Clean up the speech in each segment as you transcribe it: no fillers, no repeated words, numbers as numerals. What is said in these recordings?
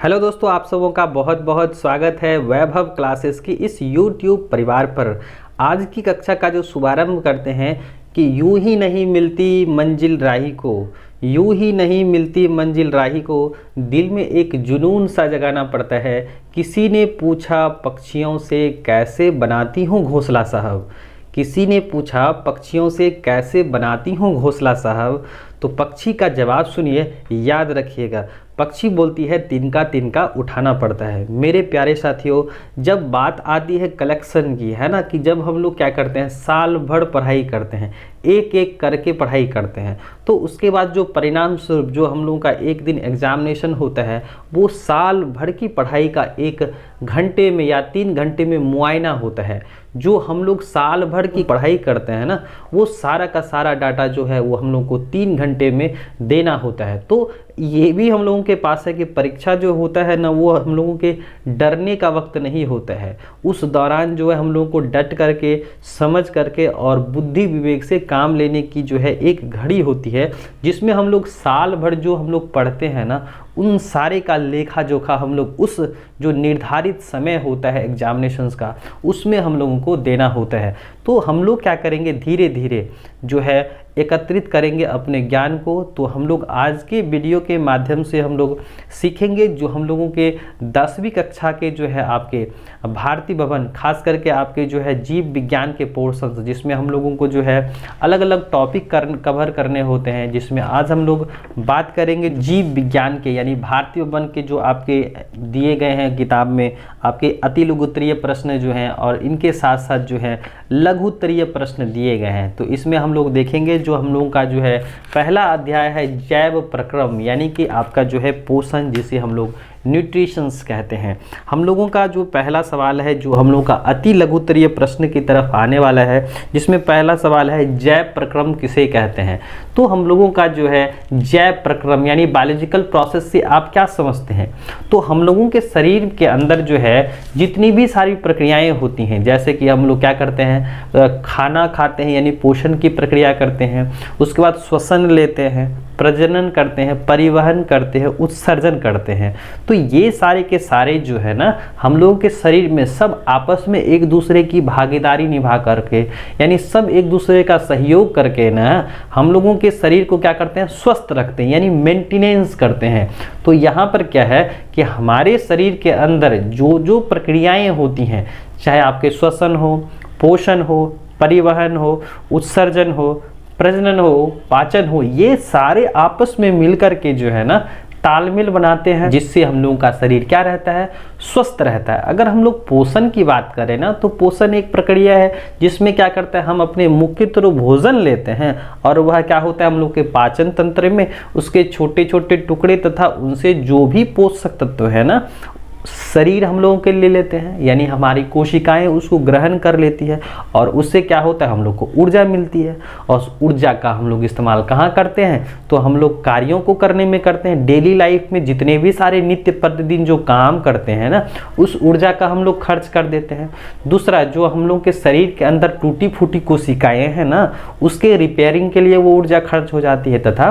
Hello दोस्तों, आप सबों का बहुत बहुत स्वागत है वैभव क्लासेस की इस YouTube परिवार पर। आज की कक्षा का जो शुभारंभ करते हैं कि यूं ही नहीं मिलती मंजिल राही को, यूं ही नहीं मिलती मंजिल राही को, दिल में एक जुनून सा जगाना पड़ता है। किसी ने पूछा पक्षियों से कैसे बनाती हूँ घोंसला साहब, किसी ने पूछा पक्षियों से कैसे बनाती हूँ घोंसला साहब। तो पक्षी का जवाब सुनिए, याद रखिएगा। पक्षी बोलती है तिनका तिनका उठाना पड़ता है। मेरे प्यारे साथियों, जब बात आती है कलेक्शन की, है ना, कि जब हम लोग क्या करते हैं, साल भर पढ़ाई करते हैं, एक एक करके पढ़ाई करते हैं, तो उसके बाद जो परिणाम स्वरूप जो हम लोगों का एक दिन एग्जामिनेशन होता है, वो साल भर की पढ़ाई का 1 घंटे में या 3 घंटे में मुआयना होता है। जो हम लोग साल भर की पढ़ाई करते हैं ना, वो सारा का सारा डाटा जो है वो हम लोग को 3 घंटे में देना होता है। तो ये भी हम लोगों के पास है कि परीक्षा जो होता है ना, वो हम लोगों के डरने का वक्त नहीं होता है। उस दौरान जो है हम लोगों को डट करके, समझ करके और बुद्धि विवेक से काम लेने की जो है एक घड़ी होती है, जिसमें हम लोग साल भर जो हम लोग पढ़ते हैं ना, उन सारे का लेखा जोखा हम लोग उस जो निर्धारित समय होता है एग्जामिनेशंस का, उसमें हम लोगों को देना होता है। तो हम लोग क्या करेंगे, धीरे धीरे जो है एकत्रित करेंगे अपने ज्ञान को। तो हम लोग आज के वीडियो के माध्यम से हम लोग सीखेंगे जो हम लोगों के 10वीं कक्षा के जो है आपके भारतीय भवन, खास करके आपके जो है जीव विज्ञान के पोर्शन, जिसमें हम लोगों को जो है अलग अलग टॉपिक कवर करने होते हैं। जिसमें आज हम लोग बात करेंगे जीव विज्ञान के, यानी भारतीय भवन के जो आपके दिए गए हैं किताब में, आपके अति लघुत्तरीय प्रश्न जो हैं और इनके साथ साथ जो है लघुत्तरीय प्रश्न दिए गए हैं। तो इसमें हम लोग देखेंगे जो हम लोगों का जो है पहला अध्याय है जैव प्रक्रम, यानी कि आपका जो है पोषण, जिसे हम लोग न्यूट्रिशंस कहते हैं। हम लोगों का जो पहला सवाल है, जो हम लोगों का अति लघुत्तरीय प्रश्न की तरफ आने वाला है, जिसमें पहला सवाल है जैव प्रक्रम किसे कहते हैं। तो हम लोगों का जो है जैव प्रक्रम यानी बायोलॉजिकल प्रोसेस से आप क्या समझते हैं। तो हम लोगों के शरीर के अंदर जो है जितनी भी सारी प्रक्रियाएं होती हैं, जैसे कि हम लोग क्या करते हैं, खाना खाते हैं यानी पोषण की प्रक्रिया करते हैं, उसके बाद श्वसन लेते हैं, प्रजनन करते हैं, परिवहन करते हैं, उत्सर्जन करते हैं। तो ये सारे के सारे जो है ना, हम लोगों के शरीर में सब आपस में एक दूसरे की भागीदारी निभा करके, यानी सब एक दूसरे का सहयोग करके ना हम लोगों के शरीर को क्या करते हैं, स्वस्थ रखते हैं, यानी मेंटेनेंस करते हैं। तो यहाँ पर क्या है कि हमारे शरीर के अंदर जो जो प्रक्रियाएं होती हैं, चाहे आपके श्वसन हो, पोषण हो, परिवहन हो, उत्सर्जन हो, प्रजनन हो, पाचन हो, ये सारे आपस में मिलकर के जो है ना तालमेल बनाते हैं, जिससे हम लोगों का शरीर क्या रहता है, स्वस्थ रहता है। अगर हम लोग पोषण की बात करें ना, तो पोषण एक प्रक्रिया है जिसमें क्या करता है, हम अपने मुख्य तो भोजन लेते हैं और वह क्या होता है हम लोग के पाचन तंत्र में उसके छोटे छोटे टुकड़े तथा उनसे जो भी पोषक तत्व है ना, शरीर हम लोगों के लिए लेते हैं, यानी हमारी कोशिकाएं उसको ग्रहण कर लेती है और उससे क्या होता है, हम लोग को ऊर्जा मिलती है। और उस ऊर्जा का हम लोग इस्तेमाल कहाँ करते हैं, तो हम लोग कार्यों को करने में करते हैं। डेली लाइफ में जितने भी सारे नित्य प्रतिदिन जो काम करते हैं ना, उस ऊर्जा का हम लोग खर्च कर देते हैं। दूसरा, जो हम लोग के शरीर के अंदर टूटी फूटी कोशिकाएं हैं ना, उसके रिपेयरिंग के लिए वो ऊर्जा खर्च हो जाती है, तथा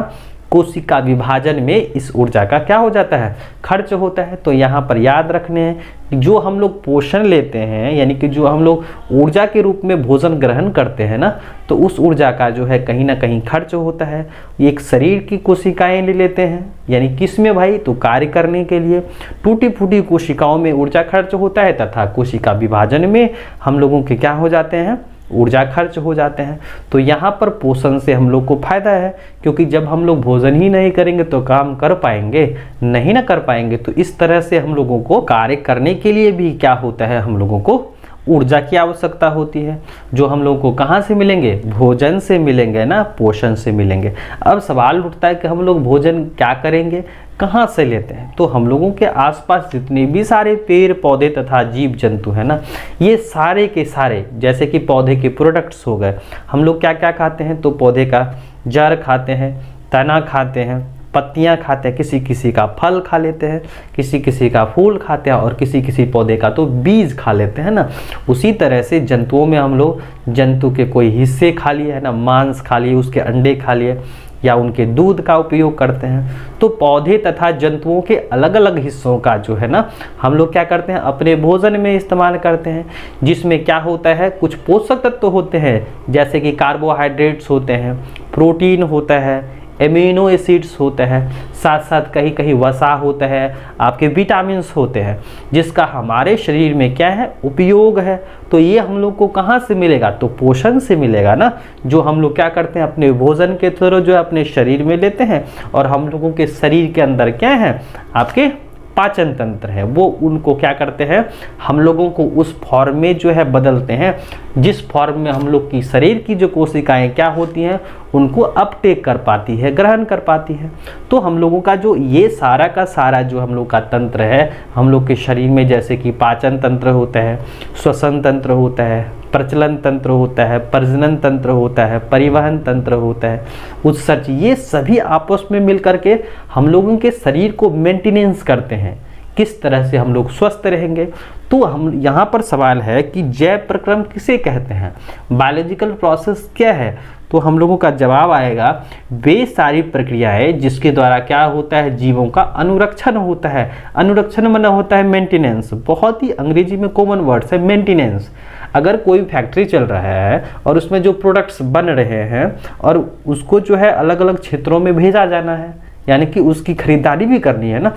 कोशिका विभाजन में इस ऊर्जा का क्या हो जाता है, खर्च होता है। तो यहाँ पर याद रखने हैं, जो हम लोग पोषण लेते हैं, यानी कि जो हम लोग ऊर्जा के रूप में भोजन ग्रहण करते हैं ना, तो उस ऊर्जा का जो है कहीं ना कहीं खर्च होता है। एक शरीर की कोशिकाएं ले लेते हैं, यानी किस में भाई, तो कार्य करने के लिए टूटी फूटी कोशिकाओं में ऊर्जा खर्च होता है, तथा कोशिका विभाजन में हम लोगों के क्या हो जाते हैं, ऊर्जा खर्च हो जाते हैं। तो यहाँ पर पोषण से हम लोग को फायदा है, क्योंकि जब हम लोग भोजन ही नहीं करेंगे तो काम कर पाएंगे, नहीं ना कर पाएंगे। तो इस तरह से हम लोगों को कार्य करने के लिए भी क्या होता है, हम लोगों को ऊर्जा की आवश्यकता होती है, जो हम लोगों को कहाँ से मिलेंगे, भोजन से मिलेंगे ना, पोषण से मिलेंगे। अब सवाल उठता है कि हम लोग भोजन क्या करेंगे, कहाँ से लेते हैं। तो हम लोगों के आसपास जितने भी सारे पेड़ पौधे तथा जीव जंतु हैं ना, ये सारे के सारे, जैसे कि पौधे के प्रोडक्ट्स हो गए, हम लोग क्या क्या खाते हैं, तो पौधे का जड़ खाते हैं, तना खाते हैं, पत्तियां खाते हैं, किसी किसी का फल खा लेते हैं, किसी किसी का फूल खाते हैं और किसी किसी पौधे का तो बीज खा लेते हैं ना। उसी तरह से जंतुओं में हम लोग जंतु के कोई हिस्से खा लिए है ना, मांस खा लिए, उसके अंडे खा लिए, या उनके दूध का उपयोग करते हैं। तो पौधे तथा जंतुओं के अलग अलग हिस्सों का जो है ना हम लोग क्या करते हैं, अपने भोजन में इस्तेमाल करते हैं, जिसमें क्या होता है, कुछ पोषक तत्व होते हैं जैसे कि कार्बोहाइड्रेट्स होते हैं, प्रोटीन होता है, एमिनो एसिड्स होते हैं, साथ साथ कहीं कहीं वसा होता है, आपके विटामिन्स होते हैं, जिसका हमारे शरीर में क्या है, उपयोग है। तो ये हम लोग को कहाँ से मिलेगा, तो पोषण से मिलेगा ना, जो हम लोग क्या करते हैं अपने भोजन के थ्रू जो है अपने शरीर में लेते हैं। और हम लोगों के शरीर के अंदर क्या है, आपके पाचन तंत्र है, वो उनको क्या करते हैं, हम लोगों को उस फॉर्म में जो है बदलते हैं, जिस फॉर्म में हम लोग की शरीर की जो कोशिकाएं क्या होती हैं उनको अपटेक कर पाती है, ग्रहण कर पाती है। तो हम लोगों का जो ये सारा का सारा जो हम लोग का तंत्र है हम लोग के शरीर में, जैसे कि पाचन तंत्र होता है, श्वसन तंत्र होता है, प्रचलन तंत्र होता है, प्रजनन तंत्र होता है, परिवहन तंत्र होता है, उत्सर्ज, ये सभी आपस में मिलकर के हम लोगों के शरीर को मेंटेनेंस करते हैं, किस तरह से हम लोग स्वस्थ रहेंगे। तो हम यहाँ पर सवाल है कि जैव प्रक्रम किसे कहते हैं, बायोलॉजिकल प्रोसेस क्या है, तो हम लोगों का जवाब आएगा वे सारी प्रक्रियाएं जिसके द्वारा क्या होता है, जीवों का अनुरक्षण होता है। अनुरक्षण माना होता है मेंटेनेंस, बहुत ही अंग्रेजी में कॉमन वर्ड्स है मेंटेनेंस। अगर कोई फैक्ट्री चल रहा है और उसमें जो प्रोडक्ट्स बन रहे हैं और उसको जो है अलग अलग क्षेत्रों में भेजा जाना है, यानी कि उसकी खरीदारी भी करनी है ना,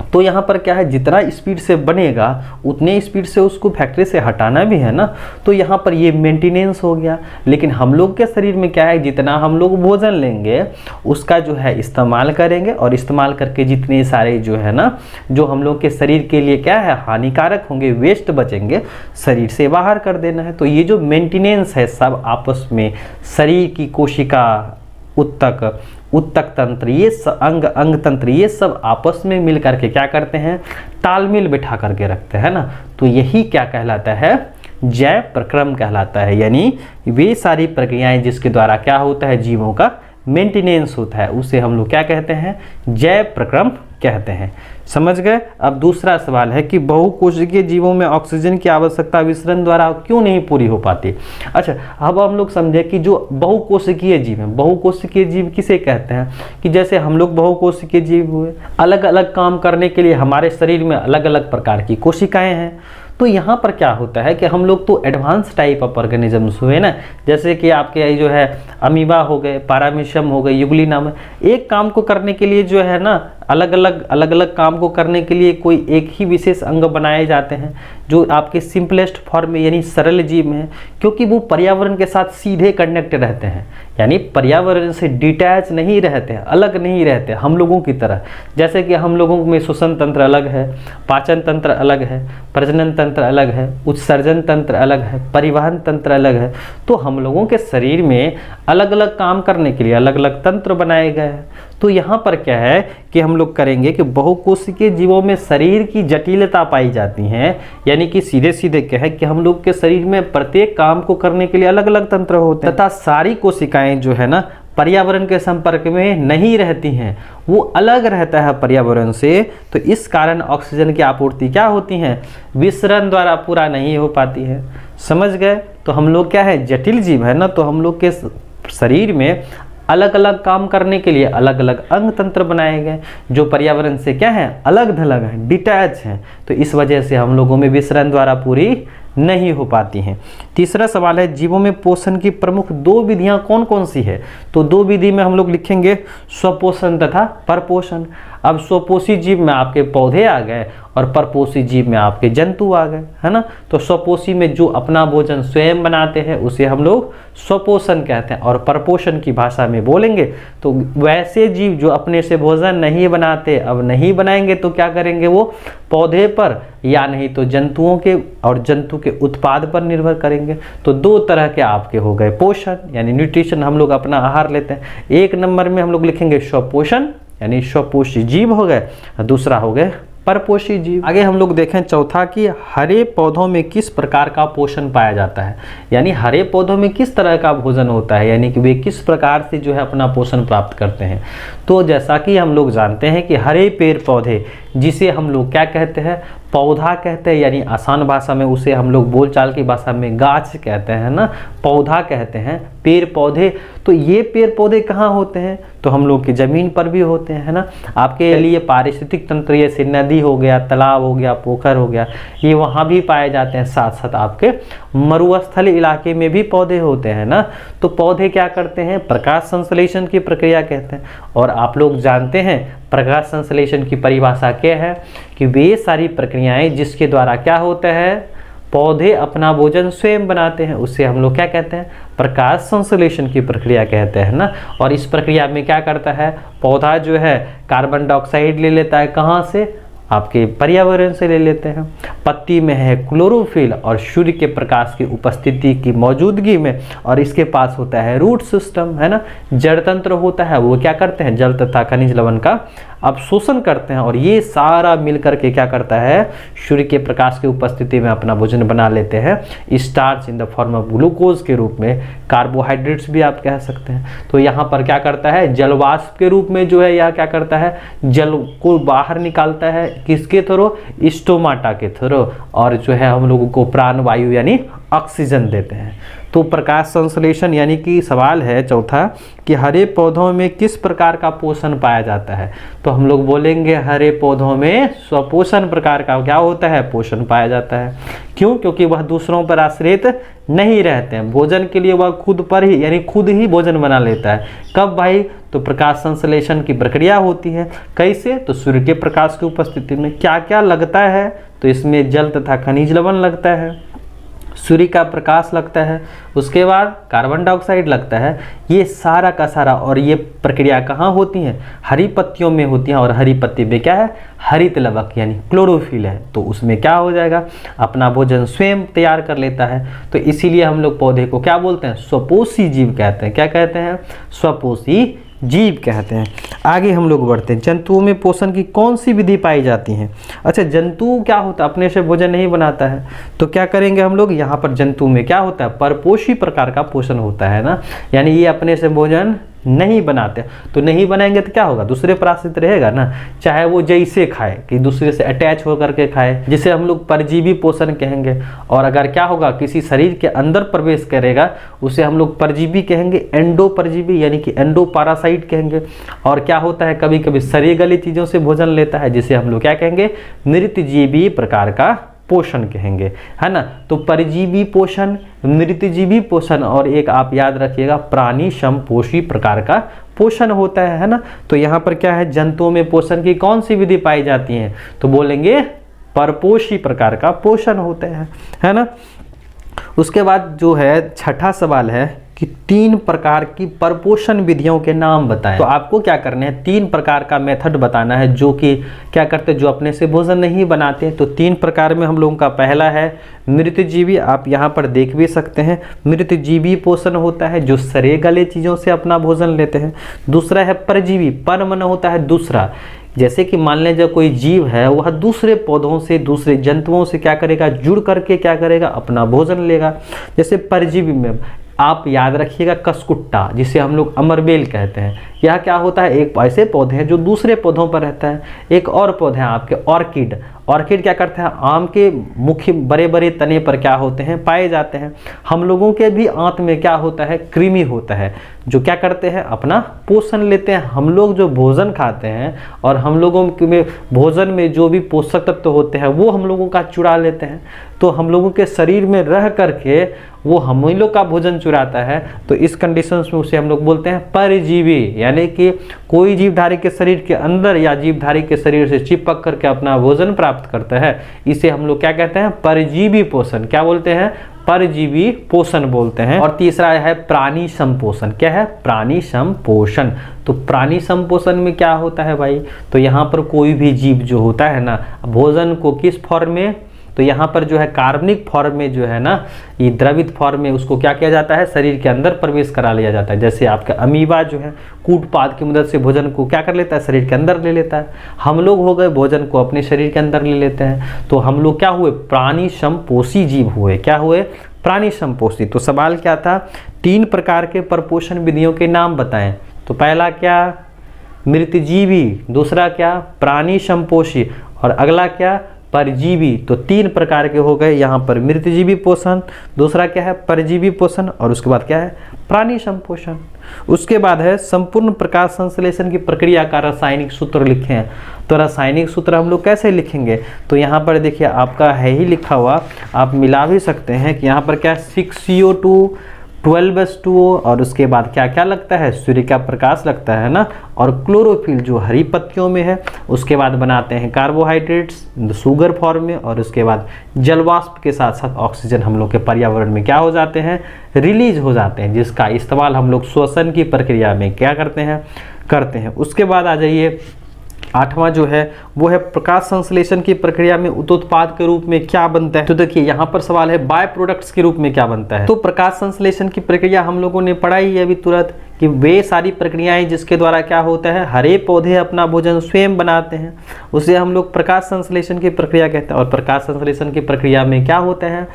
तो यहाँ पर क्या है, जितना स्पीड से बनेगा उतने स्पीड से उसको फैक्ट्री से हटाना भी है ना, तो यहाँ पर ये मेंटेनेंस हो गया। लेकिन हम लोग के शरीर में क्या है, जितना हम लोग भोजन लेंगे उसका जो है इस्तेमाल करेंगे, और इस्तेमाल करके जितने सारे जो है ना जो हम लोग के शरीर के लिए क्या है हानिकारक होंगे, वेस्ट बचेंगे, शरीर से बाहर कर देना है। तो ये जो मेंटेनेंस है सब आपस में, शरीर की कोशिका, उत्तक तंत्र, ये अंग तंत्र, ये सब आपस में मिल करके क्या करते हैं, तालमेल बिठा करके रखते हैं ना। तो यही क्या कहलाता है, जैव प्रक्रम कहलाता है। यानी वे सारी प्रक्रियाएं जिसके द्वारा क्या होता है, जीवों का मेंटेनेंस होता है, उसे हम लोग क्या कहते हैं, जैव प्रक्रम कहते हैं। समझ गए। अब दूसरा सवाल है कि बहुकोशिकीय जीवों में ऑक्सीजन की आवश्यकता विसरण द्वारा क्यों नहीं पूरी हो पाती। अच्छा, अब हम लोग समझे कि जो बहुकोशिकीय जीव हैं, बहुकोशिकीय जीव किसे कहते हैं, कि जैसे हम लोग बहुकोशिकीय जीव हुए, अलग अलग काम करने के लिए हमारे शरीर में अलग अलग प्रकार की कोशिकाएं हैं। तो यहाँ पर क्या होता है कि हम लोग तो एडवांस टाइप ऑफ ऑर्गेनिजम्स हुए ना, जैसे कि आपके जो है अमीबा हो गए, पैरामीशियम हो गए, यूग्लिनम, एक काम को करने के लिए जो है ना अलग अलग काम को करने के लिए कोई एक ही विशेष अंग बनाए जाते हैं, जो आपके सिंपलेस्ट फॉर्म में यानी सरल जीव में है, क्योंकि वो पर्यावरण के साथ सीधे कनेक्ट रहते हैं, यानी पर्यावरण से डिटैच नहीं रहते हैं, अलग नहीं रहते हम लोगों की तरह। जैसे कि हम लोगों में श्वसन तंत्र अलग है, पाचन तंत्र अलग है, प्रजनन तंत्र अलग है, उत्सर्जन तंत्र अलग है, परिवहन तंत्र अलग है। तो हम लोगों के शरीर में अलग अलग काम करने के लिए अलग अलग तंत्र बनाए गए हैं। तो यहाँ पर क्या है कि हम लोग करेंगे कि बहुकोशिकीय जीवों में शरीर की जटिलता पाई जाती है, यानी कि सीधे सीधे क्या है कि हम लोग के शरीर में प्रत्येक काम को करने के लिए अलग अलग तंत्र होते हैं, तथा सारी कोशिकाएं जो है ना पर्यावरण के संपर्क में नहीं रहती हैं, वो अलग रहता है पर्यावरण से। तो इस कारण ऑक्सीजन की आपूर्ति क्या होती है, विसरण द्वारा पूरा नहीं हो पाती है। समझ गए। तो हम लोग क्या है, जटिल जीव है ना, तो हम लोग के शरीर में अलग अलग काम करने के लिए अलग अलग अंग तंत्र बनाए गए, जो पर्यावरण से क्या है, अलग थलग है, डिटैच हैं। तो इस वजह से हम लोगों में विसरण द्वारा पूरी नहीं हो पाती हैं। तीसरा सवाल है, जीवों में पोषण की प्रमुख दो विधियां कौन कौन सी है। तो दो विधि में हम लोग लिखेंगे स्वपोषण तथा परपोषण। अब स्वपोषी जीव में आपके पौधे आ गए और परपोषी जीव में आपके जंतु आ गए, है ना। तो स्वपोषी में जो अपना भोजन स्वयं बनाते हैं उसे हम लोग स्वपोषण कहते हैं, और परपोषण की भाषा में बोलेंगे तो वैसे जीव जो अपने से भोजन नहीं बनाते, अब नहीं बनाएंगे तो क्या करेंगे, वो पौधे पर या नहीं तो जंतुओं के और जंतु के उत्पाद पर निर्भर करेंगे। तो दो तरह के आपके हो गए पोषण, यानी न्यूट्रिशन, हम लोग अपना आहार लेते हैं। एक नंबर में हम लोग लिखेंगे स्वपोषण, यानी स्वपोषी जीव हो गए, दूसरा हो गए परपोषी जीव। आगे हम लोग देखें चौथा कि हरे पौधों में किस प्रकार का पोषण पाया जाता है, यानी हरे पौधों में किस तरह का भोजन होता है, यानी कि वे किस प्रकार से जो है अपना पोषण प्राप्त करते हैं। तो जैसा कि हम लोग जानते हैं कि हरे पेड़ पौधे जिसे हम लोग क्या कहते हैं, पौधा कहते हैं, यानी आसान भाषा में उसे हम लोग बोलचाल की भाषा में गाछ कहते हैं ना, पौधा कहते हैं, पेड़ पौधे। तो ये पेड़ पौधे कहाँ होते हैं, तो हम लोग की ज़मीन पर भी होते हैं, है ना। आपके लिए पारिस्थितिक तंत्र जैसे नदी हो गया, तालाब हो गया, पोखर हो गया, ये वहाँ भी पाए जाते हैं। साथ साथ आपके मरुस्थलीय इलाके में भी पौधे होते हैं ना। तो पौधे क्या करते हैं, प्रकाश संश्लेषण की प्रक्रिया कहते हैं। और आप लोग जानते हैं प्रकाश संश्लेषण की परिभाषा क्या है, कि वे सारी प्रक्रियाएं जिसके द्वारा क्या होता है, पौधे अपना भोजन स्वयं बनाते हैं, उससे हम लोग क्या कहते हैं, प्रकाश संश्लेषण की प्रक्रिया कहते हैं ना। और इस प्रक्रिया में क्या करता है, पौधा जो है कार्बन डाइऑक्साइड ले लेता है, कहाँ से, आपके पर्यावरण से ले लेते हैं। पत्ती में है क्लोरोफिल और सूर्य के प्रकाश की उपस्थिति की मौजूदगी में, और इसके पास होता है रूट सिस्टम, है ना। जड़ तंत्र होता है, वो क्या करते हैं, जल तथा खनिज लवण का अवशोषण करते हैं, और ये सारा मिलकर के क्या करता है, सूर्य के प्रकाश की उपस्थिति में अपना भोजन बना लेते हैं, starch in the form of glucose के रूप में, कार्बोहाइड्रेट्स भी आप कह सकते हैं। तो यहाँ पर क्या करता है, जलवाष्प के रूप में जो है यह क्या करता है, जल को बाहर निकालता है, किसके थ्रू, स्टोमाटा के थ्रू, और जो है हम लोगों को प्राण वायु यानी ऑक्सीजन देते हैं। तो प्रकाश संश्लेषण यानी कि सवाल है चौथा, कि हरे पौधों में किस प्रकार का पोषण पाया जाता है, तो हम लोग बोलेंगे हरे पौधों में स्वपोषण प्रकार का क्या होता है, पोषण पाया जाता है। क्यों, क्योंकि वह दूसरों पर आश्रित नहीं रहते हैं, भोजन के लिए वह खुद पर ही यानी खुद ही भोजन बना लेता है। कब भाई, तो प्रकाश संश्लेषण की प्रक्रिया होती है। कैसे, तो सूर्य के प्रकाश की उपस्थिति में क्या क्या लगता है, तो इसमें जल तथा खनिज लवण लगता है, सूर्य का प्रकाश लगता है, उसके बाद कार्बन डाइऑक्साइड लगता है, ये सारा का सारा। और ये प्रक्रिया कहाँ होती है, हरी पत्तियों में होती हैं, और हरी पत्ती में क्या है, हरित लवक यानी क्लोरोफिल है, तो उसमें क्या हो जाएगा, अपना भोजन स्वयं तैयार कर लेता है। तो इसीलिए हम लोग पौधे को क्या बोलते हैं, स्वपोषी जीव कहते हैं। क्या कहते हैं, स्वपोषी जीव कहते हैं। आगे हम लोग बढ़ते हैं, जंतुओं में पोषण की कौन सी विधि पाई जाती है। अच्छा, जंतु क्या होता है, अपने से भोजन नहीं बनाता है, तो क्या करेंगे हम लोग, यहाँ पर जंतु में क्या होता है, परपोषी प्रकार का पोषण होता है ना, यानी ये अपने से भोजन नहीं बनाते। तो नहीं बनाएंगे तो क्या होगा, दूसरे पर आश्रित रहेगा ना, चाहे वो जैसे खाए कि दूसरे से अटैच होकर के खाए, जिसे हम लोग परजीवी पोषण कहेंगे। और अगर क्या होगा, किसी शरीर के अंदर प्रवेश करेगा, उसे हम लोग परजीवी कहेंगे, एंडो परजीवी यानी कि एंडो पैरासाइट कहेंगे। और क्या होता है, कभी कभी सड़ी गली चीज़ों से भोजन लेता है, जिसे हम लोग क्या कहेंगे, मृतजीवी प्रकार का पोषण कहेंगे, है ना। तो परजीवी पोषण, मृतजीवी पोषण, और एक आप याद रखिएगा प्राणी समपोषी प्रकार का पोषण होता है ना। तो यहाँ पर क्या है, जंतुओं में पोषण की कौन सी विधि पाई जाती है, तो बोलेंगे परपोषी प्रकार का पोषण होता है ना। उसके बाद जो है छठा सवाल है कि 3 प्रकार की परपोषण विधियों के नाम बताएं। तो आपको क्या करना है, 3 प्रकार का मेथड बताना है, जो कि क्या करते हैं, जो अपने से भोजन नहीं बनाते। तो 3 प्रकार में हम लोगों का पहला है मृतजीवी, आप यहाँ पर देख भी सकते हैं, मृतजीवी पोषण होता है, जो सड़े गले चीज़ों से अपना भोजन लेते हैं। दूसरा है परजीवी, पर मन होता है दूसरा, जैसे कि मान लीजिए कोई जीव है, वह दूसरे पौधों से, दूसरे जंतुओं से क्या करेगा, जुड़ करके क्या करेगा, अपना भोजन लेगा। जैसे परजीवी में आप याद रखिएगा कसकुट्टा, जिसे हम लोग अमरबेल कहते हैं, यह क्या होता है, एक ऐसे पौधे हैं जो दूसरे पौधों पर रहता है। एक और पौधे हैं आपके ऑर्किड, ऑर्किड क्या करता है, आम के मुख्य बड़े बड़े तने पर क्या होते हैं, पाए जाते हैं। हम लोगों के भी आंत में क्या होता है, कृमि होता है, जो क्या करते हैं, अपना पोषण लेते हैं। हम लोग जो भोजन खाते हैं और हम लोगों में भोजन में जो भी पोषक तत्व होते हैं वो हम लोगों का चुरा लेते हैं। तो हम लोगों के शरीर में रह करके वो हम ही लोग का भोजन चुराता है। तो इस कंडीशंस में उसे हम लोग बोलते हैं परजीवी, यानी कि कोई जीवधारी के शरीर के अंदर या जीवधारी के शरीर से चिपक करके अपना भोजन प्राप्त करता है। इसे हम लोग क्या कहते हैं, परजीवी पोषण। क्या बोलते हैं, परजीवी पोषण बोलते हैं। और तीसरा है प्राणी संपोषण। क्या है, प्राणी संपोषण। तो प्राणी संपोषण में क्या होता है भाई, तो यहाँ पर कोई भी जीव जो होता है ना, भोजन को किस फॉर्म में, तो यहाँ पर जो है कार्बनिक फॉर्म में जो है ना, ये द्रवित फॉर्म में उसको क्या किया जाता है, शरीर के अंदर प्रवेश करा लिया जाता है। जैसे आपका अमीबा जो है कूटपाद की मदद से भोजन को क्या कर लेता है, शरीर के अंदर ले लेता है। हम लोग हो गए भोजन को अपने शरीर के अंदर ले लेते हैं। तो हम लोग क्या हुए, प्राणी संपोषी जीव हुए। क्या हुए, प्राणी संपोषी। तो सवाल क्या था, 3 प्रकार के परपोषण विधियों के नाम बताएं। तो पहला क्या, मृतजीवी, दूसरा क्या प्राणी संपोषी, और अगला क्या परजीवी। तो 3 प्रकार के हो गए यहाँ पर, मृतजीवी पोषण, दूसरा क्या है परजीवी पोषण, और उसके बाद क्या है प्राणी संपोषण। उसके बाद है संपूर्ण प्रकाश संश्लेषण की प्रक्रिया का रासायनिक सूत्र लिखें। तो रासायनिक सूत्र हम लोग कैसे लिखेंगे, तो यहाँ पर देखिए आपका है ही लिखा हुआ, आप मिला भी सकते हैं कि यहाँ पर क्या 6CO2 12H2O, और उसके बाद क्या क्या लगता है सूर्य का प्रकाश लगता है ना, और क्लोरोफिल जो हरी पत्तियों में है, उसके बाद बनाते हैं कार्बोहाइड्रेट्स शुगर फॉर्म में, और उसके बाद जलवाष्प के साथ साथ ऑक्सीजन हम लोग के पर्यावरण में क्या हो जाते हैं रिलीज हो जाते हैं, जिसका इस्तेमाल हम लोग श्वसन की प्रक्रिया में क्या करते हैं। उसके बाद आ जाइए 8वां जो है वो है प्रकाश संश्लेषण की प्रक्रिया में उत्पाद के रूप में क्या बनता है। तो देखिए यहाँ पर सवाल है बाय प्रोडक्ट्स के रूप में क्या बनता है। तो प्रकाश संश्लेषण की प्रक्रिया हम लोगों ने पढ़ाई है अभी तुरंत कि वे सारी प्रक्रियाएं जिसके द्वारा क्या होता है हरे पौधे अपना भोजन स्वयं बनाते हैं, उसे हम लोग प्रकाश संश्लेषण की प्रक्रिया कहते हैं। और प्रकाश संश्लेषण की प्रक्रिया में क्या होता है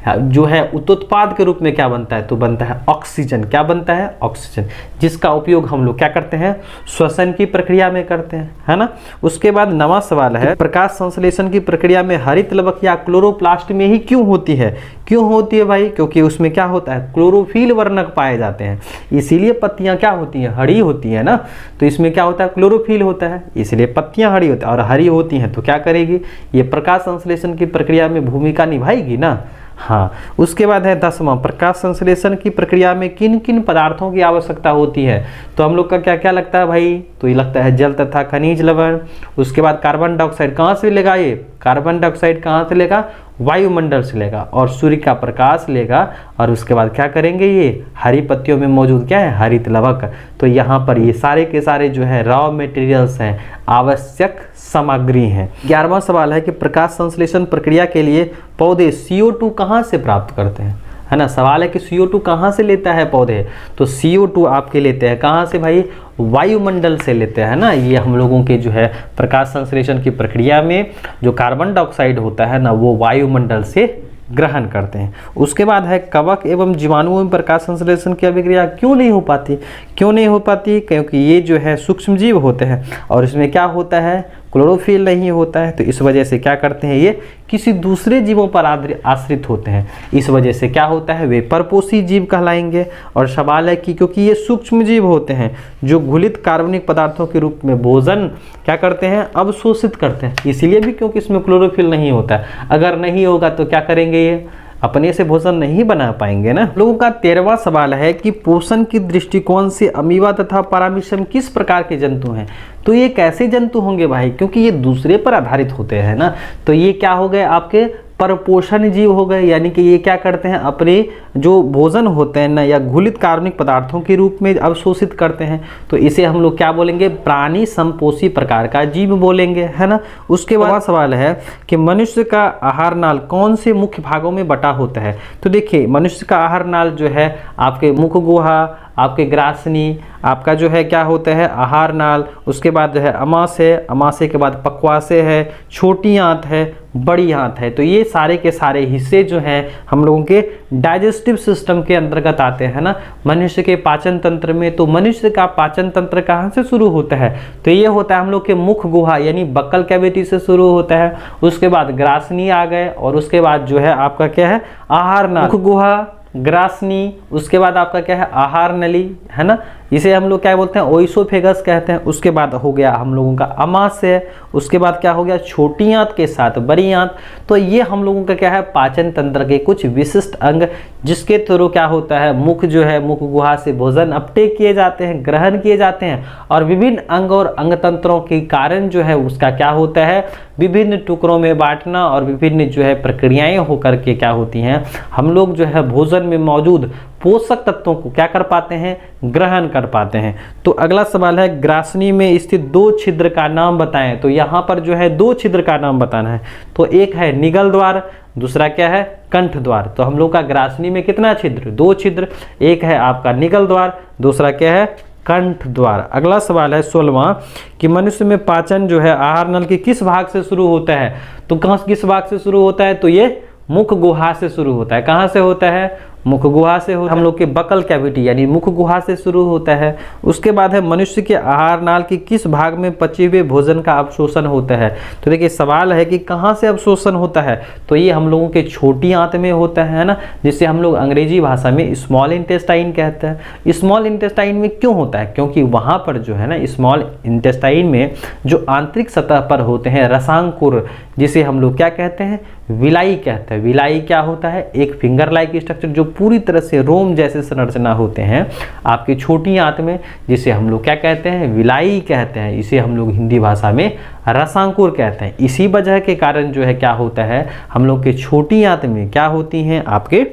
जो है उत्पाद के रूप में क्या बनता है, तो बनता है ऑक्सीजन। क्या बनता है ऑक्सीजन, जिसका उपयोग हम लोग क्या करते हैं श्वसन की प्रक्रिया में करते हैं, है ना। उसके बाद 9वां सवाल है प्रकाश संश्लेषण की प्रक्रिया में हरित लवक या क्लोरोप्लास्ट में ही क्यों होती है। क्यों होती है भाई, क्योंकि उसमें क्या होता है क्लोरोफिल वर्णक पाए जाते हैं, इसीलिए पत्तियां क्या होती हैं हरी होती है ना। तो इसमें क्या होता है क्लोरोफिल होता है, इसलिए पत्तियां हरी होती है, और हरी होती हैं तो क्या करेगी ये प्रकाश संश्लेषण की प्रक्रिया में भूमिका निभाएगी ना। हाँ, उसके बाद है 10वां प्रकाश संश्लेषण की प्रक्रिया में किन किन पदार्थों की आवश्यकता होती है। तो हम लोग का क्या क्या लगता है भाई, तो ये लगता है जल तथा खनिज लवण। उसके बाद कार्बन डाइऑक्साइड कहाँ से लेगा, ये कार्बन डाइऑक्साइड कहाँ से लेगा वायुमंडल से लेगा, और सूर्य का प्रकाश लेगा, और उसके बाद क्या करेंगे ये हरी पत्तियों में मौजूद क्या है हरित लवक। तो यहाँ पर ये सारे के सारे जो है रॉ मटेरियल्स हैं, आवश्यक सामग्री हैं। 11वां सवाल है कि प्रकाश संश्लेषण प्रक्रिया के लिए पौधे CO2 कहाँ से प्राप्त करते हैं, है ना। सवाल है कि CO2 कहाँ से लेता है पौधे, तो CO2 आपके लेते हैं कहाँ से भाई वायुमंडल से लेते हैं ना। ये हम लोगों के जो है प्रकाश संश्लेषण की प्रक्रिया में जो कार्बन डाइऑक्साइड होता है ना वो वायुमंडल से ग्रहण करते हैं। उसके बाद है कवक एवं जीवाणुओं में प्रकाश संश्लेषण की अभिक्रिया क्यों नहीं हो पाती। क्यों नहीं हो पाती, क्योंकि ये जो है सूक्ष्म जीव होते हैं, और इसमें क्या होता है क्लोरोफिल नहीं होता है, तो इस वजह से क्या करते हैं ये किसी दूसरे जीवों पर आश्रित होते हैं, इस वजह से क्या होता है वे परपोषी जीव कहलाएंगे। और सवाल है कि क्योंकि ये सूक्ष्म जीव होते हैं जो घुलित कार्बनिक पदार्थों के रूप में भोजन क्या करते हैं अवशोषित करते हैं, इसीलिए भी क्योंकि इसमें क्लोरोफिल नहीं होता है। अगर नहीं होगा तो क्या करेंगे ये अपने से भोजन नहीं बना पाएंगे ना। लोगों का 13वां सवाल है कि पोषण की दृष्टिकोण से अमीबा तथा परामीशम किस प्रकार के जंतु हैं। तो ये कैसे जंतु होंगे भाई, क्योंकि ये दूसरे पर आधारित होते हैं ना। तो ये क्या हो गए आपके परपोषण जीव हो गए, यानी कि ये क्या करते हैं अपने जो भोजन होते हैं ना या घुलित कार्बनिक पदार्थों के रूप में अवशोषित करते हैं, तो इसे हम लोग क्या बोलेंगे प्राणी संपोषी प्रकार का जीव बोलेंगे, है ना। उसके बाद सवाल है कि मनुष्य का आहार नाल कौन से मुख्य भागों में बटा होता है। तो देखिए मनुष्य का आहार नाल जो है आपके मुख गुहा, आपके ग्रासनी, आपका जो है क्या होता है आहार नाल, उसके बाद जो है अमाशय, अमाशय के बाद पक्वाशय है, छोटी आंत है, बड़ी आंत है। तो ये सारे के सारे हिस्से जो हैं हम लोगों के डाइजेस्टिव सिस्टम के अंतर्गत आते हैं ना मनुष्य के पाचन तंत्र में। तो मनुष्य का पाचन तंत्र कहाँ से शुरू होता है, तो ये होता है हम लोग के मुख गुहा यानी बक्कल कैविटी से शुरू होता है। उसके बाद ग्रासनी आ गए, और उसके बाद जो है आपका क्या है आहार नाल, मुख गुहा, ग्रासनी, उसके बाद आपका क्या है आहार नली, है ना। इसे हम लोग क्या बोलते हैं ओइसोफेगस कहते हैं। उसके बाद हो गया हम लोगों का अमाशय, उसके बाद क्या हो गया छोटी आंत के साथ बड़ी आंत। तो ये हम लोगों का क्या है पाचन तंत्र के कुछ विशिष्ट अंग, जिसके थ्रू क्या होता है मुख जो है मुख गुहा से भोजन अपटेक किए जाते हैं, ग्रहण किए जाते हैं, और विभिन्न अंग और अंग तंत्रों के कारण जो है उसका क्या होता है विभिन्न टुकड़ों में बांटना, और विभिन्न जो है प्रक्रियाएं होकर के क्या होती हैं हम लोग जो है भोजन में मौजूद पोषक तत्वों को क्या कर पाते हैं ग्रहण कर पाते हैं। तो अगला सवाल है ग्रासनी में स्थित 2 छिद्र का नाम बताएं। तो यहाँ पर जो है 2 छिद्र का नाम बताना है। तो एक है निगल द्वार, दूसरा क्या है कंठ द्वार। तो हम लोग का ग्रासनी में कितना छिद्र 2 छिद्र, एक है आपका निगल द्वार, दूसरा क्या है कंठ द्वार। अगला सवाल है 16वां कि मनुष्य में पाचन जो है आहार नल के किस भाग से शुरू होता है। तो किस भाग से शुरू होता है, तो ये मुख गुहा से शुरू होता है। कहाँ से होता है मुख गुहा से होता है। हम लोग के बकल कैविटी यानी मुख गुहा से शुरू होता है। उसके बाद है मनुष्य के आहार नाल के किस भाग में पचे हुए भोजन का अवशोषण होता है। तो देखिए सवाल है कि कहाँ से अवशोषण होता है, तो ये हम लोगों के छोटी आंत में होता है ना, जिसे हम लोग अंग्रेजी भाषा में स्मॉल इंटेस्टाइन कहते हैं। स्मॉल इंटेस्टाइन में क्यों होता है, क्योंकि वहाँ पर जो है ना स्मॉल इंटेस्टाइन में जो आंतरिक सतह पर होते हैं रसांकुर, जिसे हम लोग क्या कहते हैं, विलाई कहते हैं। विलाई क्या होता है, एक फिंगर लाइक स्ट्रक्चर जो पूरी तरह से रोम जैसे संरचना होते हैं आपकी छोटी आंत में, जिसे हम लोग क्या कहते हैं, विलाई कहते हैं। इसे हम लोग हिंदी भाषा में रसांकुर कहते हैं। इसी वजह के कारण जो है क्या होता है, हम लोग के छोटी आंत में क्या होती हैं, आपके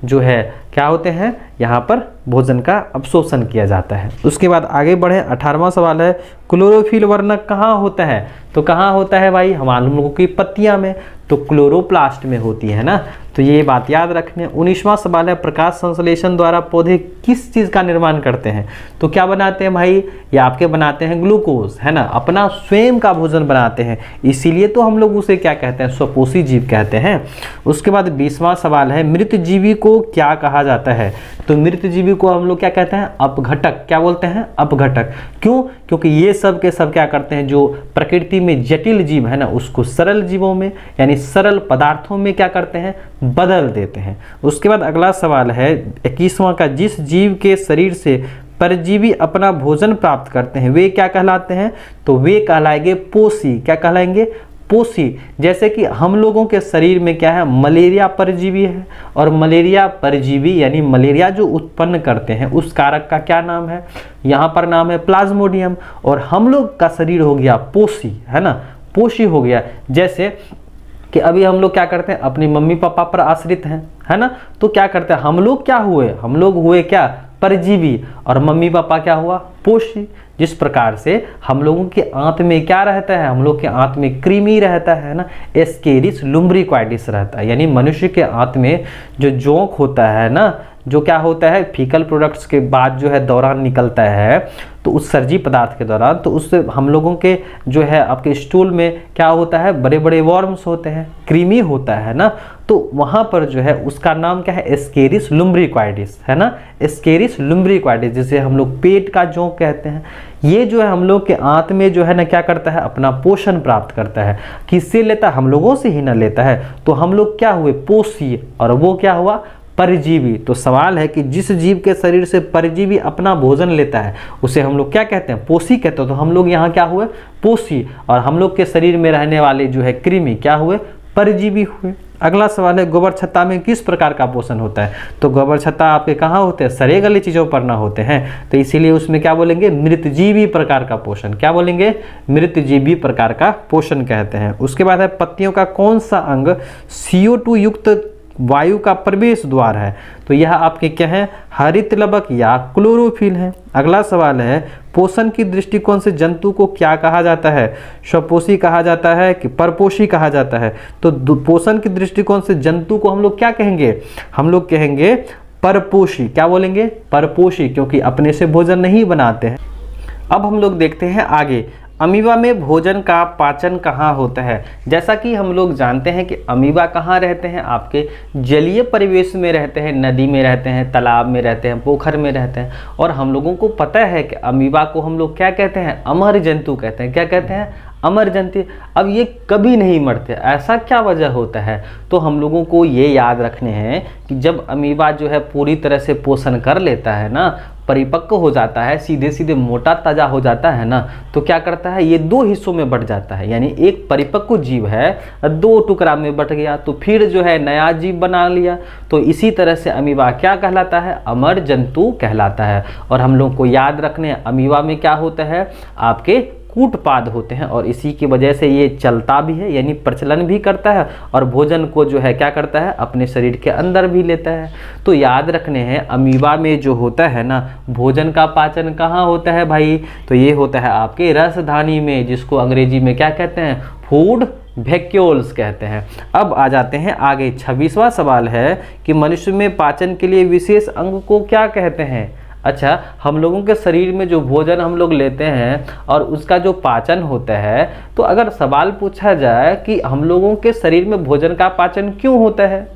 जो है क्या होते हैं, यहाँ पर भोजन का अवशोषण किया जाता है। उसके बाद आगे बढ़े, 18वां सवाल है, क्लोरोफिल वर्णक कहाँ होता है। तो कहाँ होता है भाई, हमारे लोगों की पत्तियां में, तो क्लोरोप्लास्ट में होती है ना, तो ये बात याद रखने। 19वां सवाल है, प्रकाश संश्लेषण द्वारा पौधे किस चीज़ का निर्माण करते हैं। तो क्या बनाते हैं भाई, ये आपके बनाते हैं ग्लूकोज, है ना, अपना स्वयं का भोजन बनाते हैं, इसीलिए तो हम लोग उसे क्या कहते हैं, स्वपोषी जीव कहते हैं। उसके बाद 20वां सवाल है, मृत जीवी को क्या कहा जाता है। तो मृत जीवी को हम लोग क्या कहते हैं, अपघटक। क्या बोलते हैं, अपघटक। क्यों, क्योंकि ये सब के सब क्या करते हैं, जो प्रकृति में जटिल जीव है ना, उसको सरल जीवों में यानी सरल पदार्थों में क्या करते हैं, बदल देते हैं। उसके बाद अगला सवाल है 21वां का, जिस जीव के शरीर से परजीवी अपना भोजन प्राप्त करते हैं वे क्या कहलाते हैं। तो वे कहलाएंगे पोषी। क्या कहलाएंगे, पोषी। जैसे कि हम लोगों के शरीर में क्या है, मलेरिया परजीवी है, और मलेरिया परजीवी यानी मलेरिया जो उत्पन्न करते हैं उस कारक का क्या नाम है, यहाँ पर नाम है प्लाज्मोडियम। और हम लोग का शरीर हो गया पोषी, है ना, पोषी हो गया। जैसे कि अभी हम लोग क्या करते हैं, अपनी मम्मी पापा पर आश्रित हैं, है ना, तो क्या करते हैं हम लोग, क्या हुए, हम लोग हुए क्या, परजीवी, और मम्मी पापा क्या हुआ, पोषी। जिस प्रकार से हम लोगों के आंत में क्या रहता है, हम लोग के आंत में कृमि रहता है ना, एस्केरिस लुम्ब्रिक्वाइडिस रहता है, यानी मनुष्य के आंत में जो जोंक होता है ना, जो क्या होता है फीकल प्रोडक्ट्स के बाद जो है दौरान निकलता है, तो उत्सर्जी पदार्थ के दौरान, तो उससे हम लोगों के जो है आपके स्टूल में क्या होता है, बड़े बड़े वर्म्स होते हैं, कृमि होता है ना, तो वहाँ पर जो है उसका नाम क्या है, एस्केरिस लुम्ब्रिक्वाइडिस, है ना, एस्केरिस लुम्ब्रिक्वाइडिस, जिसे हम लोग पेट का जोंक कहते हैं। ये जो है हम लोग के आंत में जो है ना क्या करता है, अपना पोषण प्राप्त करता है। किससे लेता है, हम लोगों से ही ना लेता है। तो हम लोग क्या हुए, पोषी, और वो क्या हुआ, परजीवी। तो सवाल है कि जिस जीव के शरीर से परजीवी अपना भोजन लेता है उसे हम लोग क्या कहते हैं, पोषी कहते हैं। तो हम लोग यहाँ क्या हुए, पोषी, और हम लोग के शरीर में रहने वाले जो है कृमि क्या हुए, परजीवी हुए। अगला सवाल है, गोबर छत्ता में किस प्रकार का पोषण होता है। तो गोबर छत्ता आपके कहाँ होते हैं, सड़े गले चीजों पर ना होते हैं, तो इसीलिए उसमें क्या बोलेंगे, मृतजीवी प्रकार का पोषण। क्या बोलेंगे, मृतजीवी प्रकार का पोषण कहते हैं। उसके बाद है, पत्तियों का कौन सा अंग CO2 युक्त वायु का प्रवेश द्वार है। तो यह आपके क्या है, हरित लवक या क्लोरोफिल है। अगला सवाल है, पोषण की दृष्टिकोण से जंतु को क्या कहा जाता है, स्वपोषी कहा जाता है कि परपोषी कहा जाता है। तो पोषण की दृष्टिकोण से जंतु को हम लोग क्या कहेंगे, हम लोग कहेंगे परपोषी। क्या बोलेंगे, परपोषी, क्योंकि अपने से भोजन नहीं बनाते हैं। अब हम लोग देखते हैं आगे, अमीबा में भोजन का पाचन कहाँ होता है। जैसा कि हम लोग जानते हैं कि अमीबा कहाँ रहते हैं, आपके जलीय परिवेश में रहते हैं, नदी में रहते हैं, तालाब में रहते हैं, पोखर में रहते हैं। और हम लोगों को पता है कि अमीबा को हम लोग क्या कहते हैं, अमर जंतु कहते हैं। क्या कहते हैं, अमर जंतु। अब ये कभी नहीं मरते, ऐसा क्या वजह होता है। तो हम लोगों को ये याद रखने हैं कि जब अमीबा जो है पूरी तरह से पोषण कर लेता है ना, परिपक्व हो जाता है, सीधे सीधे मोटा ताजा हो जाता है ना, तो क्या करता है, ये दो हिस्सों में बंट जाता है। यानी एक परिपक्व जीव है, दो टुकड़ा में बंट गया, तो फिर जो है नया जीव बना लिया। तो इसी तरह से अमीबा क्या कहलाता है, अमर जंतु कहलाता है। और हम लोग को याद रखने, अमीबा में क्या होता है, आपके कूटपाद होते हैं, और इसी की वजह से ये चलता भी है, यानी प्रचलन भी करता है, और भोजन को जो है क्या करता है, अपने शरीर के अंदर भी लेता है। तो याद रखने हैं, अमीबा में जो होता है ना, भोजन का पाचन कहाँ होता है भाई, तो ये होता है आपके रसधानी में, जिसको अंग्रेजी में क्या कहते हैं, फूड वैक्यूल्स कहते हैं। अब आ जाते हैं आगे, 26वां सवाल है कि मनुष्य में पाचन के लिए विशेष अंग को क्या कहते हैं। अच्छा, हम लोगों के शरीर में जो भोजन हम लोग लेते हैं और उसका जो पाचन होता है, तो अगर सवाल पूछा जाए कि हम लोगों के शरीर में भोजन का पाचन क्यों होता है,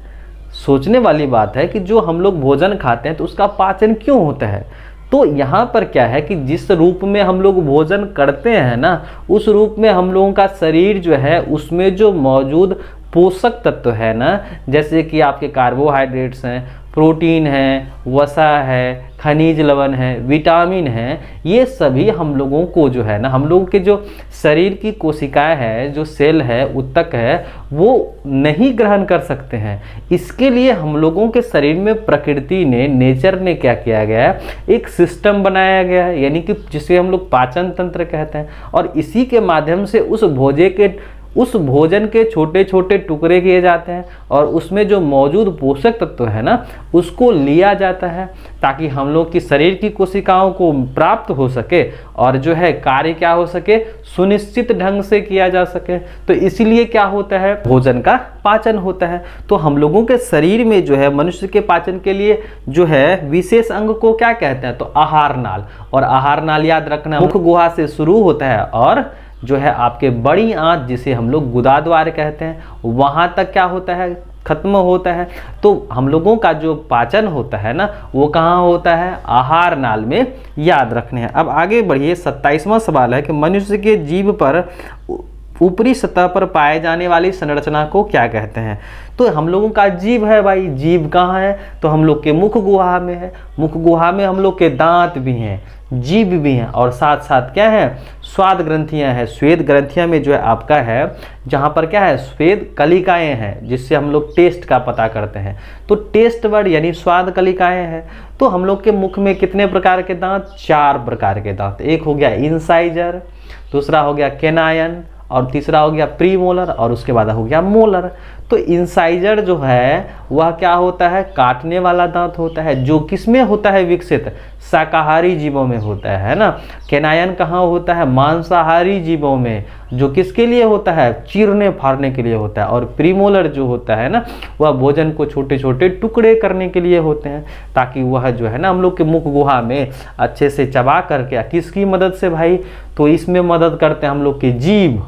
सोचने वाली बात है कि जो हम लोग भोजन खाते हैं तो उसका पाचन क्यों होता है। तो यहाँ पर क्या है कि जिस रूप में हम लोग भोजन करते हैं ना, उस रूप में हम लोगों का शरीर जो है उसमें जो मौजूद पोषक तत्व है ना, जैसे कि आपके कार्बोहाइड्रेट्स हैं, प्रोटीन है, वसा है, खनिज लवण है, विटामिन है, ये सभी हम लोगों को जो है ना, हम लोगों के जो शरीर की कोशिकाएं है, जो सेल है, ऊतक है, वो नहीं ग्रहण कर सकते हैं। इसके लिए हम लोगों के शरीर में प्रकृति ने, नेचर ने क्या किया गया है, एक सिस्टम बनाया गया है, यानी कि जिसे हम लोग पाचन तंत्र कहते हैं। और इसी के माध्यम से उस भोजन के छोटे छोटे टुकड़े किए जाते हैं और उसमें जो मौजूद पोषक तत्व है ना, उसको लिया जाता है ताकि हम लोग की शरीर की कोशिकाओं को प्राप्त हो सके और जो है कार्य क्या हो सके, सुनिश्चित ढंग से किया जा सके। तो इसीलिए क्या होता है, भोजन का पाचन होता है। तो हम लोगों के शरीर में जो है मनुष्य के पाचन के लिए जो है विशेष अंग को क्या कहते हैं, तो आहार नाल। और आहार नाल याद रखना मुख गुहा से शुरू होता है और जो है आपके बड़ी आंत, जिसे हम लोग गुदाद्वार कहते हैं, वहां तक क्या होता है, खत्म होता है। तो हम लोगों का जो पाचन होता है ना, वो कहाँ होता है, आहार नाल में, याद रखने हैं। अब आगे बढ़िए, 27वां सवाल है कि मनुष्य के जीभ पर ऊपरी सतह पर पाए जाने वाली संरचना को क्या कहते हैं। तो हम लोगों का जीभ है भाई, जीभ कहाँ है, तो हम लोग के मुख गुहा में है। मुख गुहा में हम लोग के दांत भी हैं, जीभ भी हैं और साथ साथ क्या है, स्वाद ग्रंथियां हैं। श्वेत ग्रंथियां में जो है आपका है, जहाँ पर क्या है, श्वेत कलिकाएं हैं, जिससे हम लोग टेस्ट का पता करते हैं। तो टेस्ट वर्ड यानी स्वाद कलिकाएं हैं। तो हम लोग के मुख में कितने प्रकार के दांत, 4 प्रकार के दांत। एक हो गया इंसाइजर, दूसरा हो गया केनायन, और तीसरा हो गया प्रीमोलर, और उसके बाद हो गया मोलर। तो इंसाइजर जो है वह क्या होता है, काटने वाला दांत होता है, जो किसमें होता है विकसित, शाकाहारी जीवों में होता है ना। केनायन कहाँ होता है, मांसाहारी जीवों में, जो किसके लिए होता है, चीरने फाड़ने के लिए होता है। और प्रीमोलर जो होता है ना, वह भोजन को छोटे छोटे टुकड़े करने के लिए होते हैं, ताकि वह जो है ना हम लोग के मुख गुहा में अच्छे से चबा करके, किसकी मदद से भाई, तो इसमें मदद करते हैं हम लोग की जीभ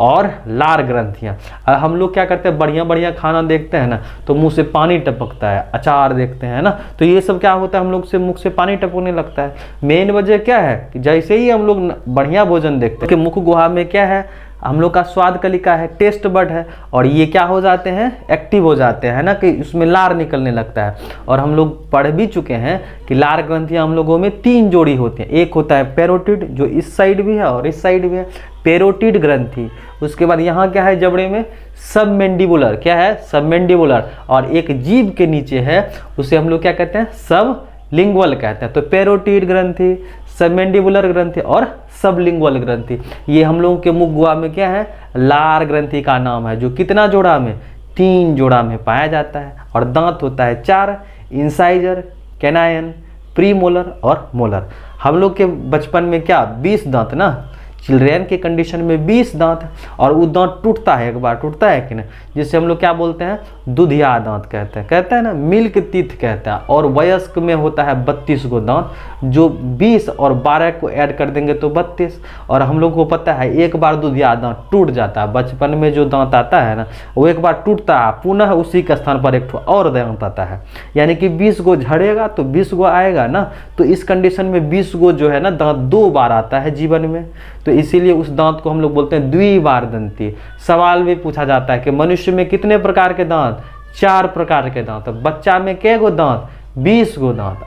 और लार ग्रंथियां। हम लोग क्या करते हैं, बढ़िया बढ़िया खाना देखते हैं ना, तो मुंह से पानी टपकता है, अचार देखते हैं ना, तो ये सब क्या होता है, हम लोग से मुख से पानी टपकने लगता है। मेन वजह क्या है कि जैसे ही हम लोग बढ़िया भोजन देखते हैं कि मुख गुहा में क्या है, हम लोग का स्वाद कलिका है, टेस्ट बड है, और ये क्या हो जाते हैं, एक्टिव हो जाते हैं ना, कि उसमें लार निकलने लगता है। और हम लोग पढ़ भी चुके हैं कि लार ग्रंथियां हम लोगों में 3 जोड़ी होती हैं। एक होता है पैरोटिड, जो इस साइड भी है और इस साइड भी है, पैरोटिड ग्रंथि। उसके बाद यहाँ क्या है, जबड़े में सबमेंडिबुलर, क्या है, सबमेंडिबुलर। और एक जीभ के नीचे है, उसे हम लोग क्या कहते हैं, सब लिंगुअल कहते हैं। तो पैरोटिड ग्रंथि, सबमेंडिबुलर ग्रंथि और सबलिंगुअल ग्रंथि, ये हम लोगों के मुख गुहा में क्या है, लार ग्रंथि का नाम है, जो कितना जोड़ा में, 3 जोड़ा में पाया जाता है। और दांत होता है 4, इंसाइजर, कैनायन, प्रीमोलर और मोलर। हम लोग के बचपन में क्या 20 दांत ना, चिल्ड्रेन के कंडीशन में 20 दांत, और वो दांत टूटता है, एक बार टूटता है कि नहीं, जिससे हम लोग क्या बोलते हैं, दुधिया दांत कहते हैं ना, मिल्क टीथ कहते हैं। और वयस्क में होता है 32 गो दांत, जो 20 और 12 को ऐड कर देंगे तो 32। और हम लोग को पता है एक बार दुधिया दांत टूट जाता है, बचपन में जो दांत आता है ना, वो एक बार टूटता है, पुनः उसी के स्थान पर एक और दांत आता है, यानी कि 20 गो झड़ेगा तो 20 गो आएगा ना। तो इस कंडीशन में 20 गो जो है ना दांत 2 बार आता है जीवन में, तो इसीलिए उस दांत को हम लोग बोलते हैं द्विबारदंती। सवाल भी पूछा जाता है कि मनुष्य में कितने प्रकार के दांत, 4 प्रकार के दांत। बच्चा में क्या गो दांत, 20 गो दांत।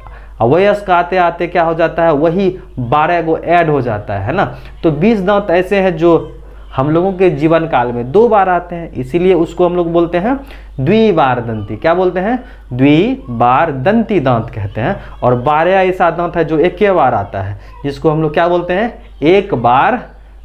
वयस्क आते आते क्या हो जाता है, वही 12 गो ऐड हो जाता है ना। तो 20 दांत ऐसे हैं जो हम लोगों के जीवन काल में 2 बार आते हैं, इसीलिए उसको हम लोग बोलते हैं द्विबारदंती। क्या बोलते हैं, द्विबारदंती दांत कहते हैं। और 12 ऐसा दांत है जो एक बार आता है, जिसको हम लोग क्या बोलते हैं, एक बार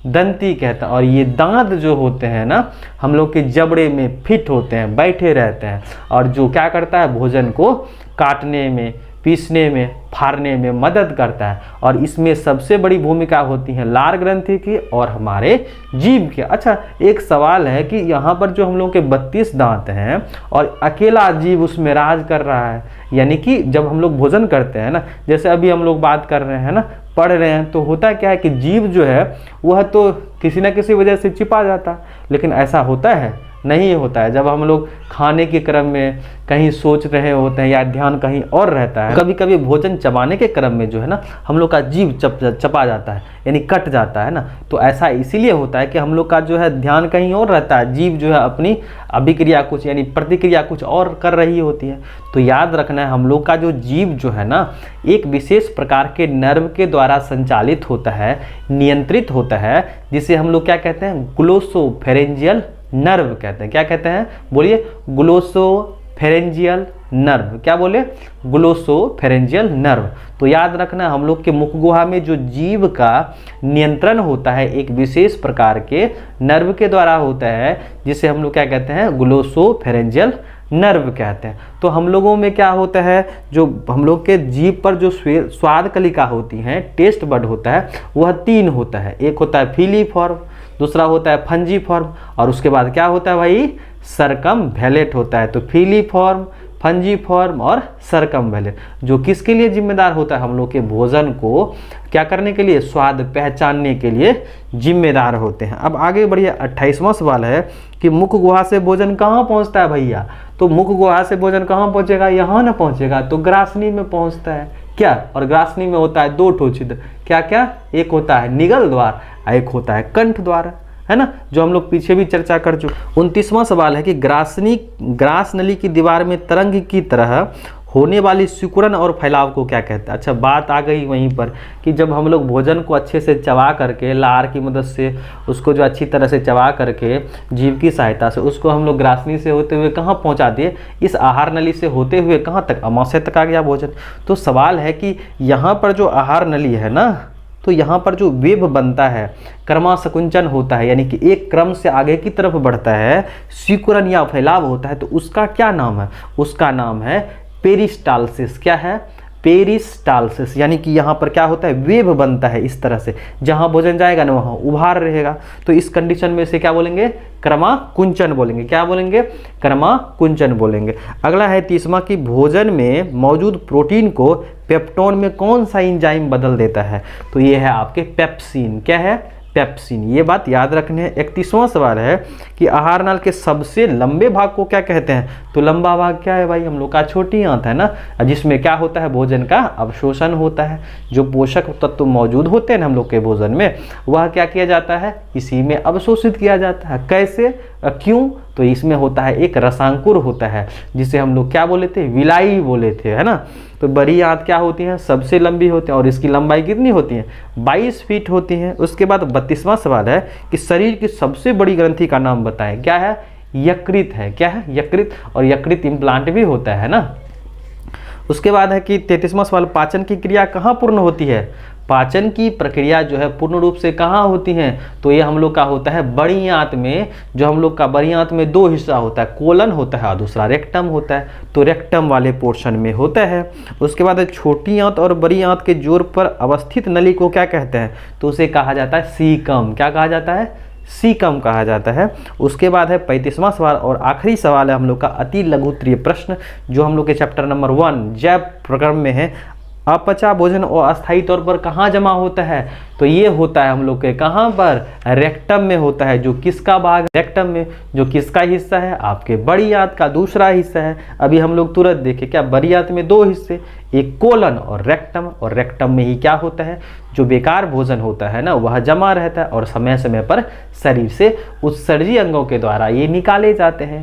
दंती कहते हैं। और ये दांत जो होते हैं ना, हम लोग के जबड़े में फिट होते हैं, बैठे रहते हैं, और जो क्या करता है, भोजन को काटने में, पीसने में, फाड़ने में मदद करता है। और इसमें सबसे बड़ी भूमिका होती है लार ग्रंथि की और हमारे जीभ के। अच्छा, एक सवाल है कि यहाँ पर जो हम लोग के 32 दांत हैं और अकेला जीभ उसमें राज कर रहा है, यानी कि जब हम लोग भोजन करते हैं ना, जैसे अभी हम लोग बात कर रहे हैं ना, पढ़ रहे हैं, तो होता क्या है कि जीभ जो है वह तो किसी ना किसी वजह से छिपा जाता है, लेकिन ऐसा होता है नहीं होता है। जब हम लोग खाने के क्रम में कहीं सोच रहे होते हैं या ध्यान कहीं और रहता है, कभी कभी भोजन चबाने के क्रम में जो है ना हम लोग का जीभ चपा जाता है, यानी कट जाता है ना। तो ऐसा इसीलिए होता है कि हम लोग का जो है ध्यान कहीं और रहता है, जीभ जो है अपनी अभिक्रिया कुछ यानी प्रतिक्रिया कुछ और कर रही होती है। तो याद रखना है हम लोग का जो जीभ जो है ना एक विशेष प्रकार के नर्व के द्वारा संचालित होता है, नियंत्रित होता है, जिसे हम लोग क्या कहते हैं, ग्लोसोफेरेंजियल नर्व कहते हैं। क्या कहते हैं, बोलिए, ग्लोसोफेरेंजियल नर्व। क्या बोले, ग्लोसोफेरेंजियल नर्व। तो याद रखना हम लोग के मुख गुहा में जो जीभ का नियंत्रण होता है एक विशेष प्रकार के नर्व के द्वारा होता है, जिसे हम लोग क्या कहते हैं, ग्लोसोफेरेंजियल नर्व कहते हैं। तो हम लोगों में क्या होता है, जो हम लोग के जीभ पर जो स्वाद कलिका होती हैं, टेस्ट बड होता है, वह 3 होता है। एक होता है फीलीफॉर्म, दूसरा होता है फंजीफॉर्म, और उसके बाद क्या होता है भाई, सरकमवैलेट होता है। तो फीलीफॉर्म, फंजीफॉर्म और सरकमवैलेट जो किसके लिए जिम्मेदार होता है, हम लोग के भोजन को क्या करने के लिए, स्वाद पहचानने के लिए जिम्मेदार होते हैं। अब आगे बढ़िए, 28वां सवाल है कि मुख गुहा से भोजन कहाँ पहुँचता है भैया। तो मुख गुहा से भोजन कहाँ पहुँचेगा, यहाँ ना पहुँचेगा तो ग्रासनी में पहुँचता है। क्या, और ग्रासनी में होता है 2 ठो छिद्र। क्या क्या, एक होता है निगल द्वार, एक होता है कंठ द्वार, है ना, जो हम लोग पीछे भी चर्चा कर चुके। 29वां सवाल है कि ग्रास नली की दीवार में तरंग की तरह होने वाली सिकुड़न और फैलाव को क्या कहते हैं। अच्छा, बात आ गई वहीं पर कि जब हम लोग भोजन को अच्छे से चबा करके लार की मदद से उसको जो अच्छी तरह से चबा करके जीभ की सहायता से उसको हम लोग ग्रासनी से होते हुए कहाँ पहुँचा दिए, इस आहार नली से होते हुए कहाँ तक, अमाशय तक आ गया भोजन। तो सवाल है कि यहाँ पर जो आहार नली है ना, तो यहाँ पर जो वेब बनता है, क्रमासकुंचन होता है, यानी कि एक क्रम से आगे की तरफ बढ़ता है, सिकुड़न या फैलाव होता है, तो उसका क्या नाम है, उसका नाम है पेरिस्टालसिस। क्या है, पेरिस्टालसिस। यानी कि यहाँ पर क्या होता है, वेब बनता है इस तरह से, जहाँ भोजन जाएगा ना वहाँ उभार रहेगा। तो इस कंडीशन में से क्या बोलेंगे, क्रमाकुंचन बोलेंगे। क्या बोलेंगे, क्रमाकुंचन बोलेंगे। अगला है 30वां कि भोजन में मौजूद प्रोटीन को पेप्टोन में कौन सा एंजाइम बदल देता है। तो ये है आपके पेप्सिन। क्या है, पेप्सिन। ये बात याद रखनी है। 31वां सवाल है कि आहार नाल के सबसे लंबे भाग को क्या कहते हैं। तो लंबा भाग क्या है भाई, हम लोग का छोटी आंत है ना, जिसमें क्या होता है, भोजन का अवशोषण होता है। जो पोषक तत्व मौजूद होते हैं हम लोग के भोजन में, वह क्या किया जाता है, इसी में अवशोषित किया जाता है। कैसे, क्यों, तो इसमें होता है एक रसांकुर होता है, जिसे हम लोग क्या बोले थे, विलाई बोले थे, है ना। तो बड़ी आंत क्या होती है, सबसे लंबी होती है, और इसकी लंबाई कितनी होती है, 22 फीट होती है। उसके बाद 32वां सवाल है कि शरीर की सबसे बड़ी ग्रंथि का नाम बताएं। क्या है, यकृत है। क्या है, यकृत, और यकृत इम्प्लांट भी होता है ना। उसके बाद है कि 33वां सवाल, पाचन की क्रिया कहाँ पूर्ण होती है। पाचन की प्रक्रिया जो है पूर्ण रूप से कहाँ होती हैं, तो ये हम लोग का होता है बड़ी आंत में। जो हम लोग का बड़ी आंत में 2 हिस्सा होता है, कोलन होता है और दूसरा रेक्टम होता है। तो रेक्टम वाले पोर्शन में होता है। उसके बाद छोटी आंत और बड़ी आंत के जोड़ पर अवस्थित नली को क्या कहते हैं, तो उसे कहा जाता है सीकम। क्या कहा जाता है, सीकम कहा जाता है। उसके बाद है 35वां सवाल और आखिरी सवाल है हम लोग का अति लघुत्तरीय प्रश्न, जो हम लोग के चैप्टर नंबर 1 जैव प्रक्रम में है। अपचा भोजन और अस्थायी तौर पर कहाँ जमा होता है, तो ये होता है हम लोग के कहाँ पर, रेक्टम में होता है। जो किसका भाग, रेक्टम में, जो किसका हिस्सा है, आपके बड़ी आंत का दूसरा हिस्सा है। अभी हम लोग तुरंत देखें, क्या बड़ी आंत में 2 हिस्से, एक कोलन और रेक्टम में ही क्या होता है, जो बेकार भोजन होता है ना वह जमा रहता है और समय समय पर शरीर से उत्सर्जी अंगों के द्वारा ये निकाले जाते हैं।